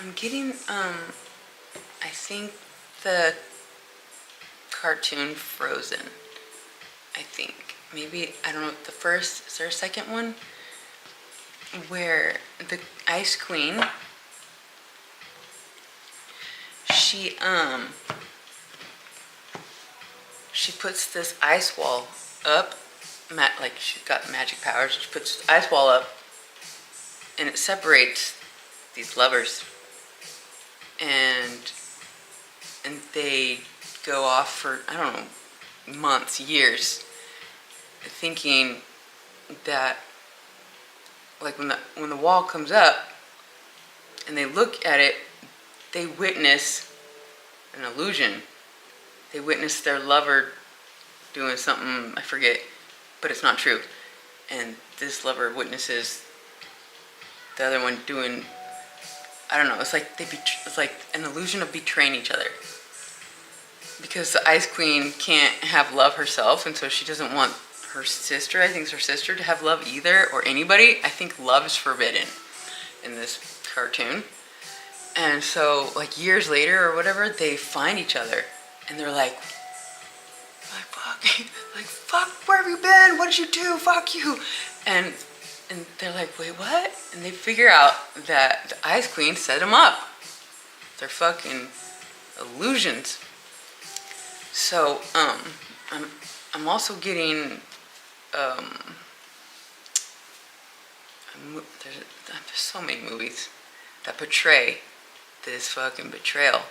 I'm getting, I think the cartoon Frozen. I think. Maybe, I don't know, the first, is there a second one? Where the Ice Queen, she, she puts this ice wall up, like she's got magic powers, she puts the ice wall up, and it separates these lovers, and they go off for, I don't know, months, years, thinking that, like when the wall comes up and they look at it, they witness an illusion. They witness their lover doing something, I forget, but it's not true. And this lover witnesses the other one doing, I don't know, it's like it's like an illusion of betraying each other. Because the Ice Queen can't have love herself, and so she doesn't want her sister, I think it's her sister, to have love either, or anybody. I think love is forbidden in this cartoon. And so, like, years later or whatever, they find each other, and they're like fuck, like, fuck, where have you been? What did you do? Fuck you. And they're like, wait, what? And they figure out that the Ice Queen set them up. They're fucking illusions. So, I'm also getting, there's so many movies that portray this fucking betrayal.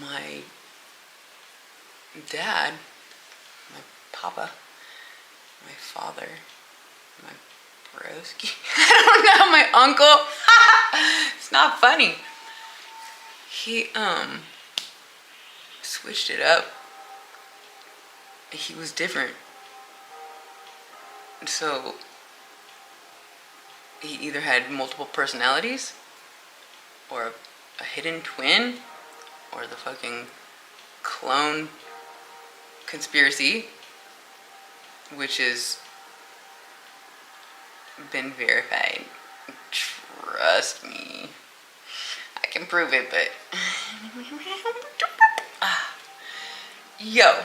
My dad, my papa, my father, my broski, I don't know, my uncle, it's not funny. He, switched it up. He was different. So, he either had multiple personalities, or a hidden twin, or the fucking clone conspiracy, which has been verified. Trust me. I can prove it, but... Yo.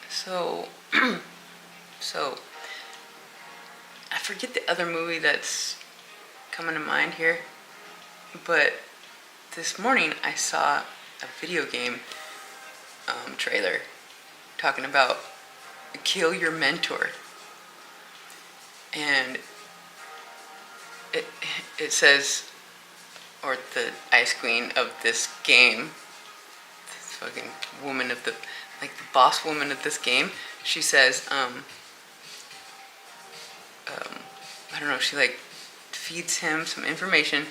So, I forget the other movie that's coming to mind here, but this morning I saw a video game trailer talking about kill your mentor, and it says, or the Ice Queen of this game, this fucking woman of the, like the boss woman of this game, she says, I don't know, she like feeds him some information,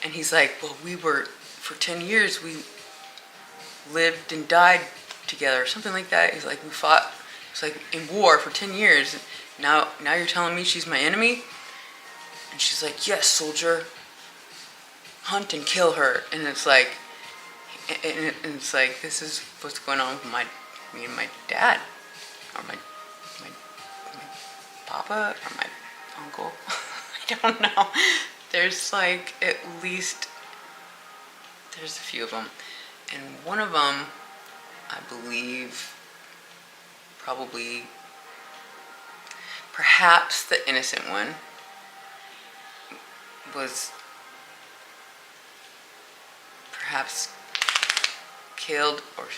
and he's like, well, for 10 years, we lived and died together, or something like that. He's like, we fought, it's like in war for 10 years. Now you're telling me she's my enemy? And she's like, yes, soldier, hunt and kill her. And it's like, this is what's going on with me and my dad, or my papa, or my uncle. I don't know. There's like, at least, there's a few of them. And one of them, I believe, probably, perhaps the innocent one, was perhaps killed or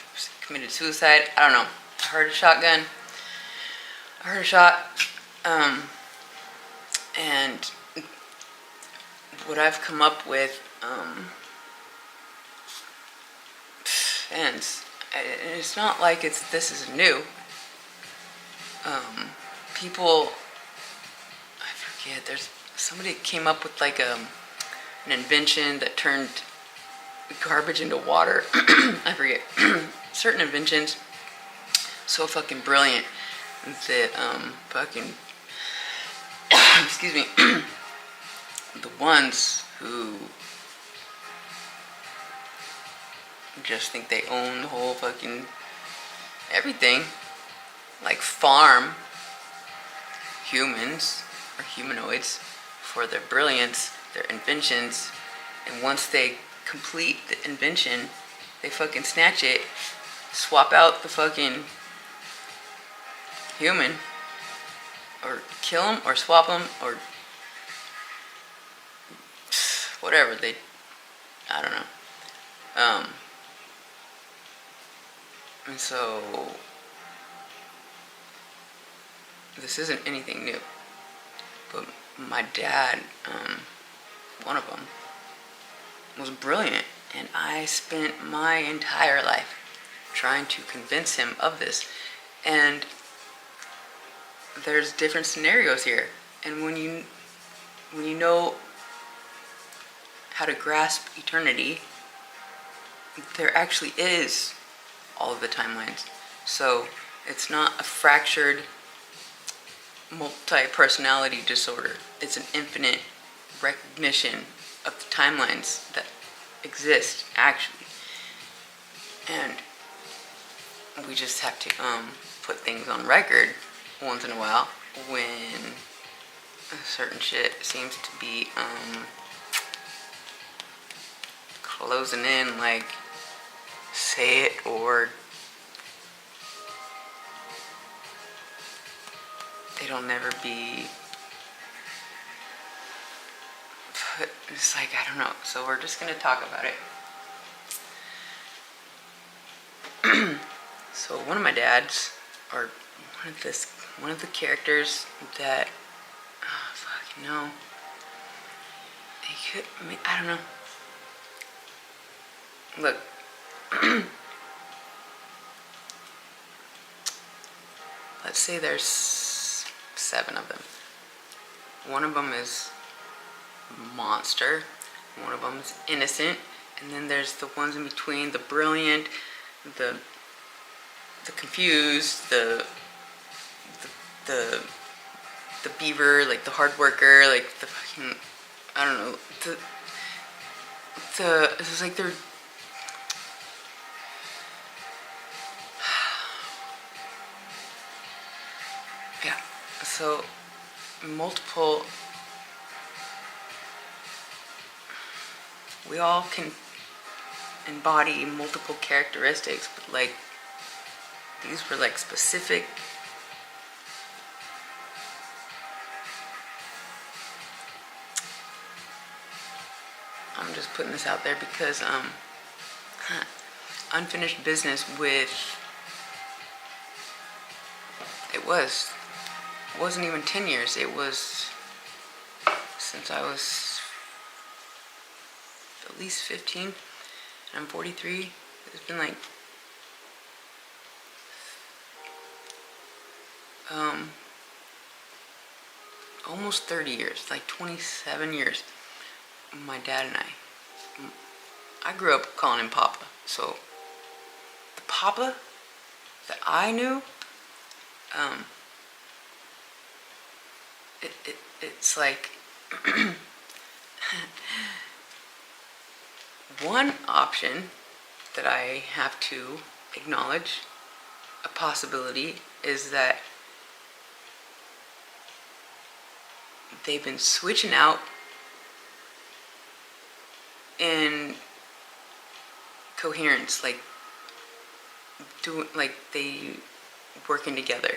committed suicide. I don't know. I heard a shotgun. I heard a shot. And what I've come up with, and it's not like this is new. People, I forget, somebody came up with like an invention that turned garbage into water. I forget. Certain inventions, so fucking brilliant that fucking, excuse me, the ones who just think they own the whole fucking everything, like farm humans are humanoids for their brilliance, their inventions, and once they complete the invention, they fucking snatch it, swap out the fucking human, or kill them, or swap them, or whatever they, I don't know. And so this isn't anything new, but my dad, one of them, was brilliant, and I spent my entire life trying to convince him of this. And there's different scenarios here, and when you know how to grasp eternity, there actually is all of the timelines. So it's not a fractured multi-personality disorder. It's an infinite recognition of the timelines that exist actually. And we just have to put things on record once in a while when certain shit seems to be closing in, like say it or it'll never be put. It's like, I don't know. So we're just gonna talk about it. So one of my dads, or one of the characters that, fucking no, he could, I mean, I don't know. Look, let's say there's 7 of them. One of them is monster, one of them is innocent, and then there's the ones in between, the brilliant, the confused, the beaver, like the hard worker, like the fucking, I don't know, it's like they're, yeah, so multiple, we all can embody multiple characteristics, but like these were like specific. I'm just putting this out there because unfinished business with, it wasn't even 10 years. It was since I was at least 15, and I'm 43. It's been like almost 30 years, like 27 years. My dad and I grew up calling him Papa. So the Papa that I knew, it's like one option that I have to acknowledge, a possibility, is that they've been switching out in coherence, like they working together.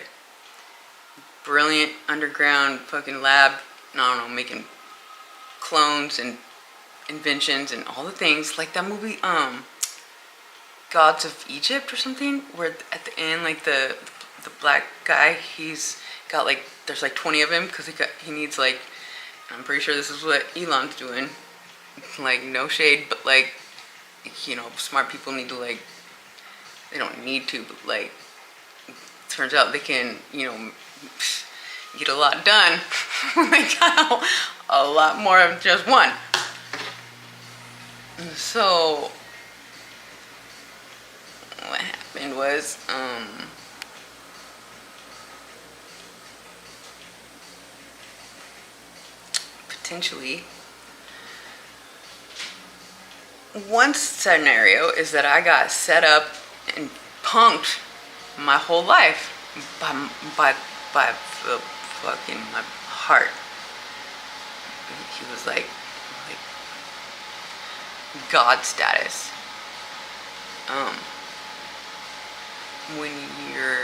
Brilliant underground fucking lab, I don't know, making clones and inventions and all the things, like that movie Gods of Egypt or something, where at the end, like the black guy, he's got like, there's like 20 of him because he needs, like, I'm pretty sure this is what Elon's doing, like, no shade, but like, you know, smart people need to, like, they don't need to, but like, turns out they can, you know, get a lot done when they got a lot more of just one. So what happened was potentially one scenario is that I got set up and punked my whole life by the fucking my heart. he was like God status. When your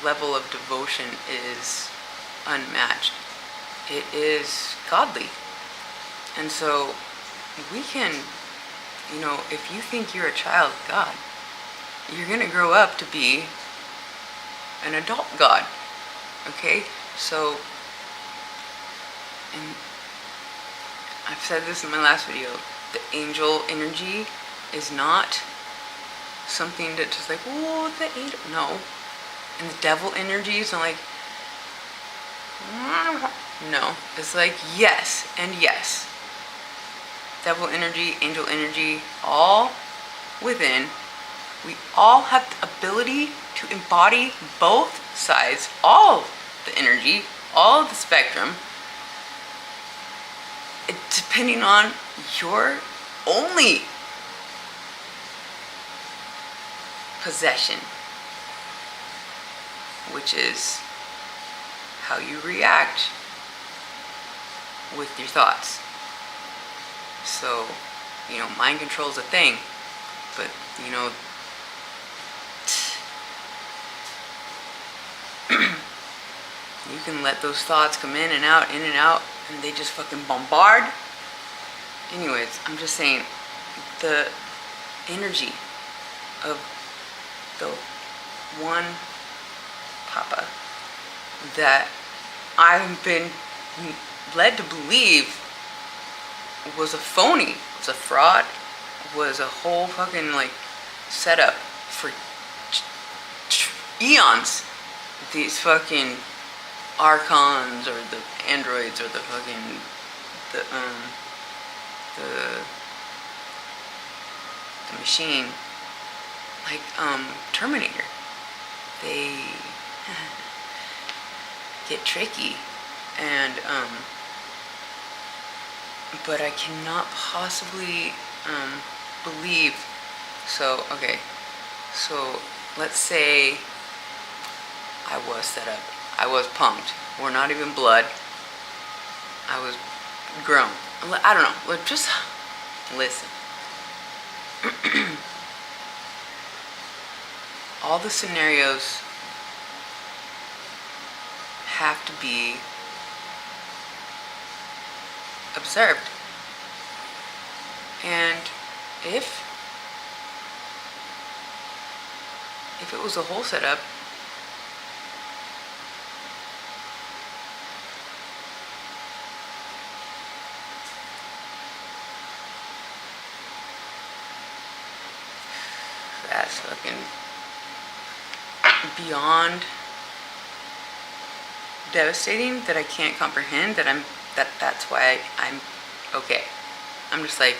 level of devotion is unmatched, it is godly. And so we can, if you think you're a child of God, you're going to grow up to be an adult God. Okay? So, and I've said this in my last video, the angel energy is not something that just like, oh, the angel. No. And the devil energy is not like, no. It's like yes and yes. Devil energy, angel energy, all within. We all have the ability to embody both sides, all the energy, all the spectrum, depending on your only possession, which is how you react with your thoughts. So, mind control is a thing, but, you can let those thoughts come in and out, and they just fucking bombard. Anyways, I'm just saying, the energy of the one Papa that I've been led to believe was a phony, was a fraud, was a whole fucking setup for eons. These fucking archons or the androids or the fucking the machine, Terminator, they get tricky, and but I cannot possibly believe. So okay, so let's say I was set up, I was punked, we're not even blood, I was grown, I don't know, just listen. All the scenarios have to be observed. And if it was a whole setup, that's fucking beyond devastating, that I can't comprehend, that's why I'm okay. I'm just like,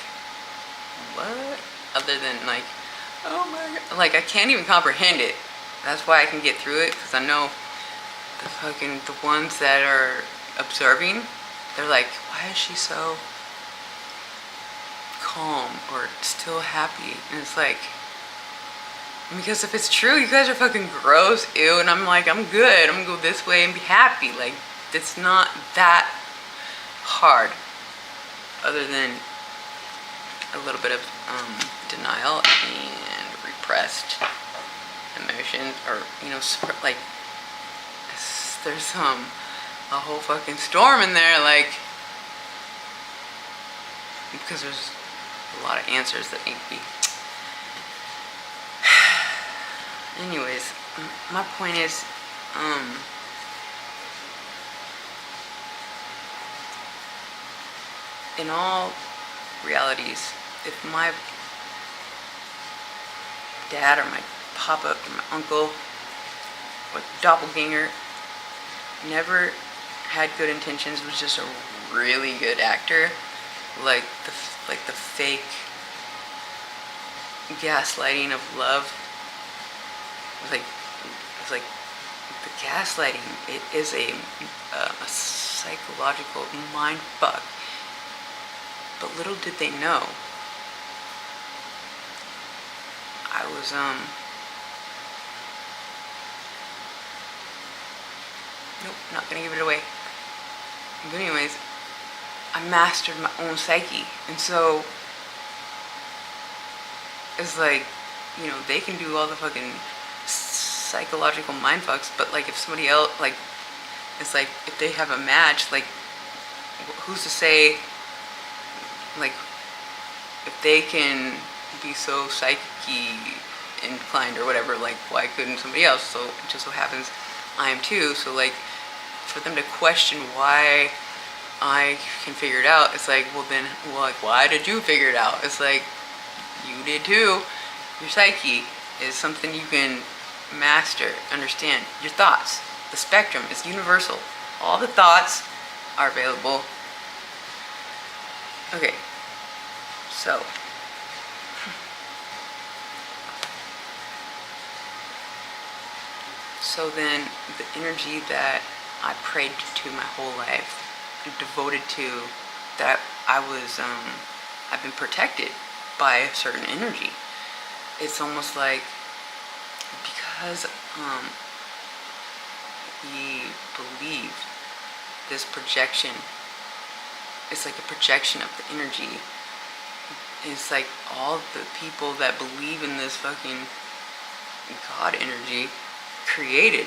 what? Other than oh my god, I can't even comprehend it. That's why I can get through it, because I know the ones that are observing, they're like, why is she so calm or still happy? And it's like, because if it's true, you guys are fucking gross, ew, and I'm like, I'm good, I'm gonna go this way and be happy. It's not that hard, other than a little bit of denial and repressed emotions, or there's a whole fucking storm in there, because there's a lot of answers that need to be. Anyways, my point is, in all realities, if my dad or my papa or my uncle or doppelganger never had good intentions, was just a really good actor, like the fake gaslighting of love, it's like the gaslighting, it is a psychological mind fuck. But little did they know, I was Nope, not gonna give it away. But anyways, I mastered my own psyche, and so it's like, they can do all the fucking psychological mind fucks, but like if somebody else, like, it's like if they have a match, like, who's to say, like, if they can be so psyche inclined or whatever, like, why couldn't somebody else? So it just so happens I am too. So like, for them to question why I can figure it out, it's like, well, like, why did you figure it out? It's like, you did too. Your psyche is something you can master, understand. Your thoughts, the spectrum is universal. All the thoughts are available. Okay, so then the energy that I prayed to my whole life and devoted to, that I've been protected by a certain energy. It's almost like, because we believe this projection, it's like a projection of the energy. It's like all the people that believe in this fucking God energy created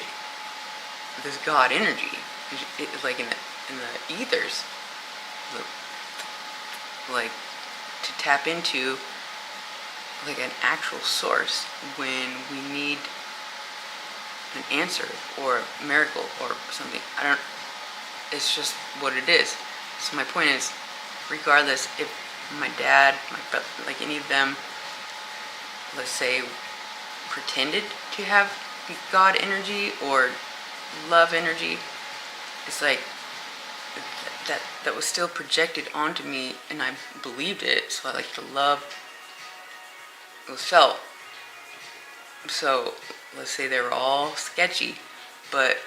this God energy. Like in the ethers, like, to tap into like an actual source when we need an answer or a miracle or something. It's just what it is. So my point is, regardless if my dad, my brother, like any of them, let's say, pretended to have God energy or love energy, it's like that was still projected onto me, and I believed it. So like the love was felt. So let's say they were all sketchy, but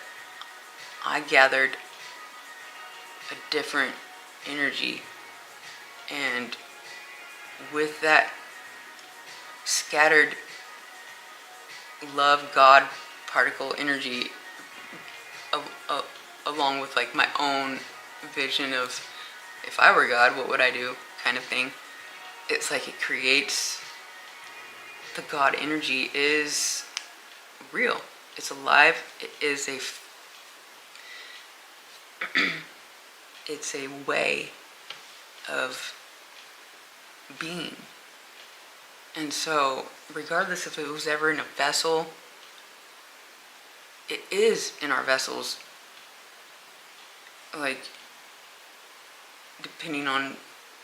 I gathered a different energy, and with that scattered love God particle energy, along with like my own vision of, if I were God, what would I do, kind of thing. It's like it creates, the God energy is real, it's alive, it is it's a way of being. And so regardless if it was ever in a vessel, it is in our vessels, like, depending on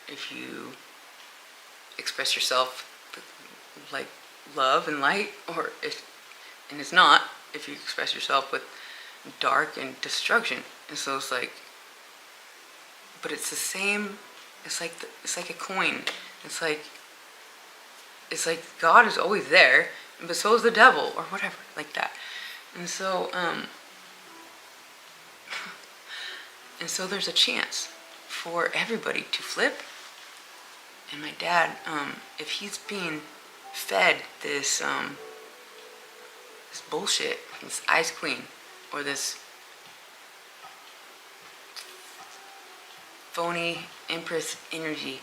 if you express yourself with like love and light, or and it's not, if you express yourself with dark and destruction. And so it's like, but it's the same. It's like a coin. It's like God is always there, but so is the devil, or whatever, like that. And so there's a chance for everybody to flip. And my dad, if he's being fed this bullshit, this Ice Queen, or this phony Empress energy,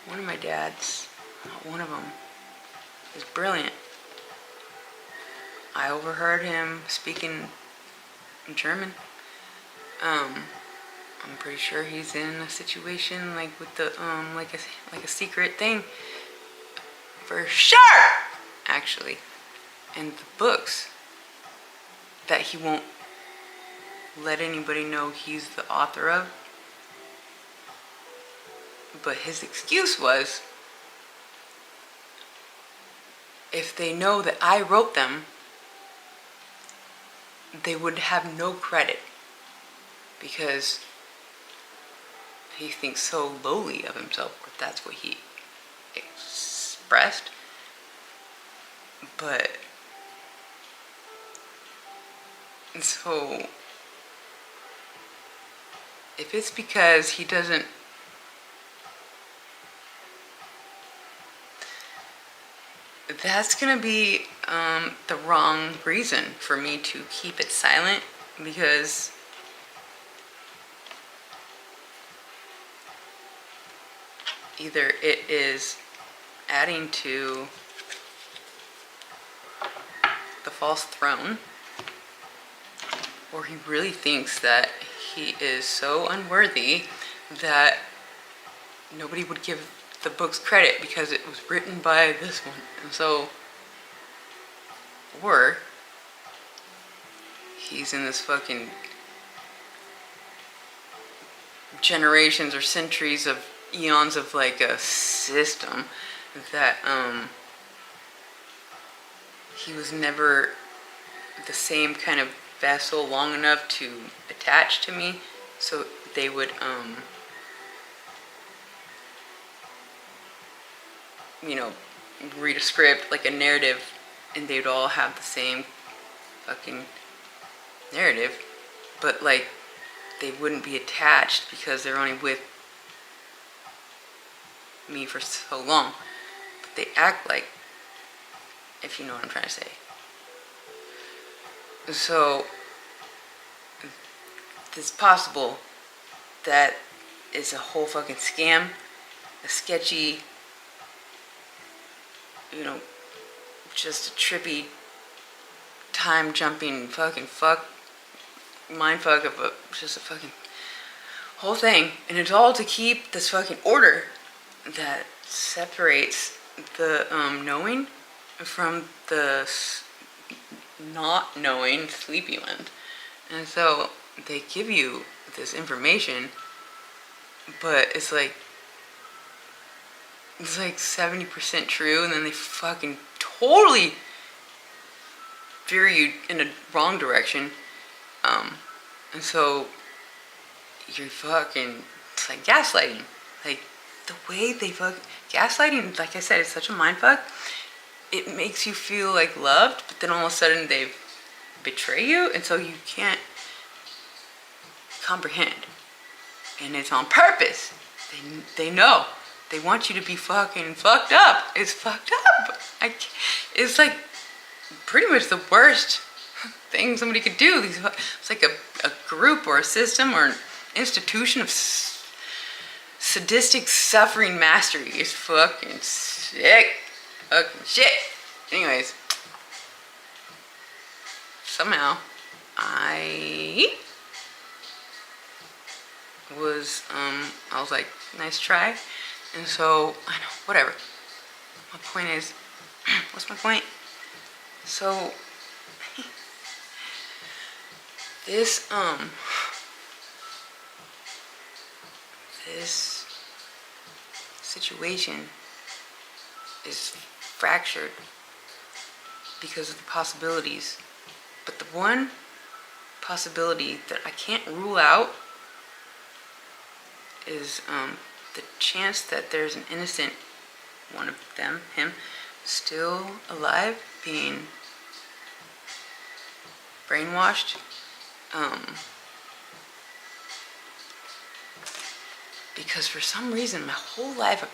one of my dads, one of them, is brilliant. I overheard him speaking in German. I'm pretty sure he's in a situation like with the like a secret thing, for sure, actually. And the books that he won't let anybody know he's the author of. But his excuse was, if they know that I wrote them, they would have no credit, because he thinks so lowly of himself, or that's what he expressed. But so if it's because he doesn't, that's gonna be the wrong reason for me to keep it silent, because either it is adding to the false throne, or he really thinks that he is so unworthy that nobody would give the book's credit because it was written by this one. And so, or he's in this fucking generations or centuries of eons of like a system that he was never the same kind of vessel long enough to attach to me, so they would you know, read a script like a narrative, and they'd all have the same fucking narrative, but like they wouldn't be attached because they're only with me for so long. But they act like, if you know what I'm trying to say. So it's possible that it's a whole fucking scam, a sketchy, you know, just a trippy, time jumping fucking fuck, mind fuck of just a fucking whole thing. And it's all to keep this fucking order that separates the knowing from the not knowing sleepy land. And so they give you this information, but it's like 70% true, and then they fucking totally veer you in a wrong direction. And so you're fucking, it's like gaslighting. Like the way they gaslighting, like I said, it's such a mind fuck. It makes you feel like loved, but then all of a sudden they betray you, and so you can't comprehend. And it's on purpose. They know. They want you to be fucking fucked up. It's fucked up. It's like pretty much the worst thing somebody could do. It's like a group or a system or an institution of sadistic suffering mastery. It's fucking sick. Fucking shit. Anyways, somehow I was like, nice try. And so, I know, whatever. My point is, what's my point? So, this situation is fractured because of the possibilities. But the one possibility that I can't rule out is the chance that there's an innocent one of them, him, still alive, being brainwashed. Because for some reason, my whole life,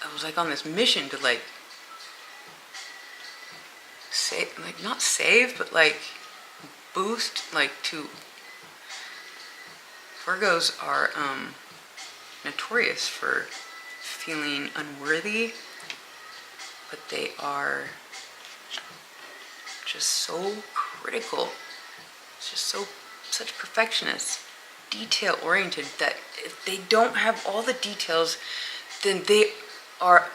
I was like on this mission to like save, like not save, but like boost, like to. Virgos are notorious for feeling unworthy, but they are just so critical. It's just such perfectionists, detail oriented, that if they don't have all the details, then they are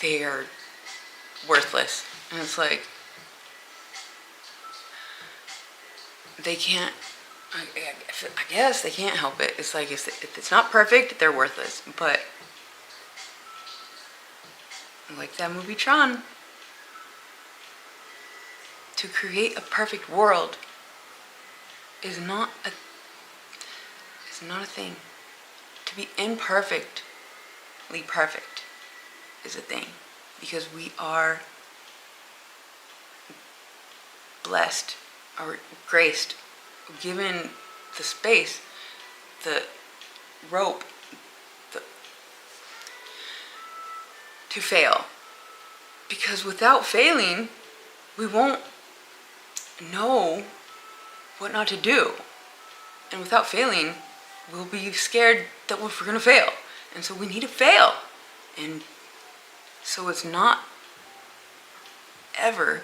they are worthless. And it's like they can't, I guess they can't help it. It's like if it's not perfect, they're worthless. But like that movie Tron, to create a perfect world is not a thing. to be imperfectly perfect is a thing, because we are blessed or graced, given the space, the rope, the, to fail. Because without failing, we won't know what not to do. And without failing, we'll be scared that we're going to fail. And so we need to fail. And so it's not ever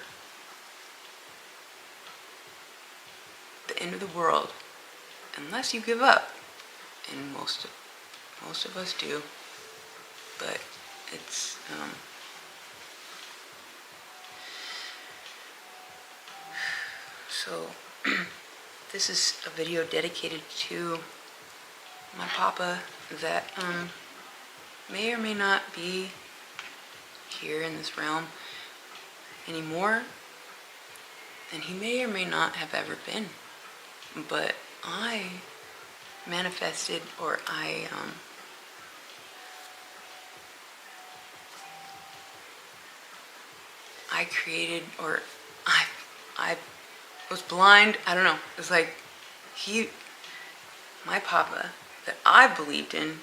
the end of the world unless you give up. And most of us do. But it's so this is a video dedicated to my papa that may or may not be here in this realm anymore, and he may or may not have ever been, but I manifested, or I created, or I was blind. I don't know. It's like my papa that I believed in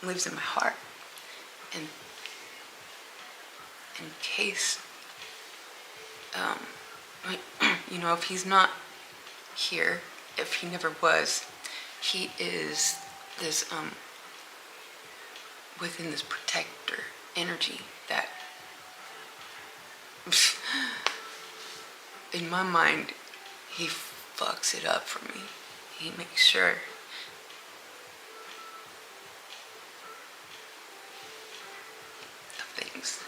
lives in my heart. And in case, you know, if he's not here, if he never was, he is this, within this protector energy that, in my mind, he fucks it up for me. He makes sure of things.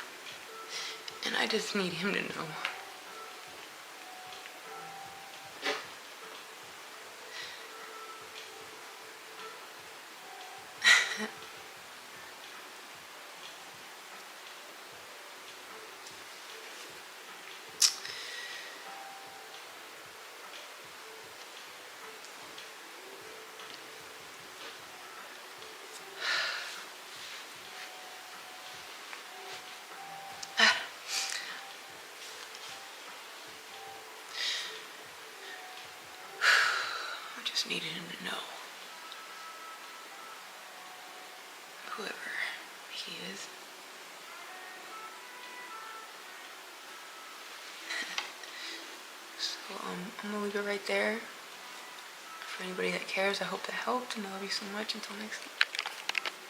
And I just need him to know. I just needed him to know. Whoever he is. So I'm gonna leave it right there. For anybody that cares, I hope that helped, and I love you so much. Until next time.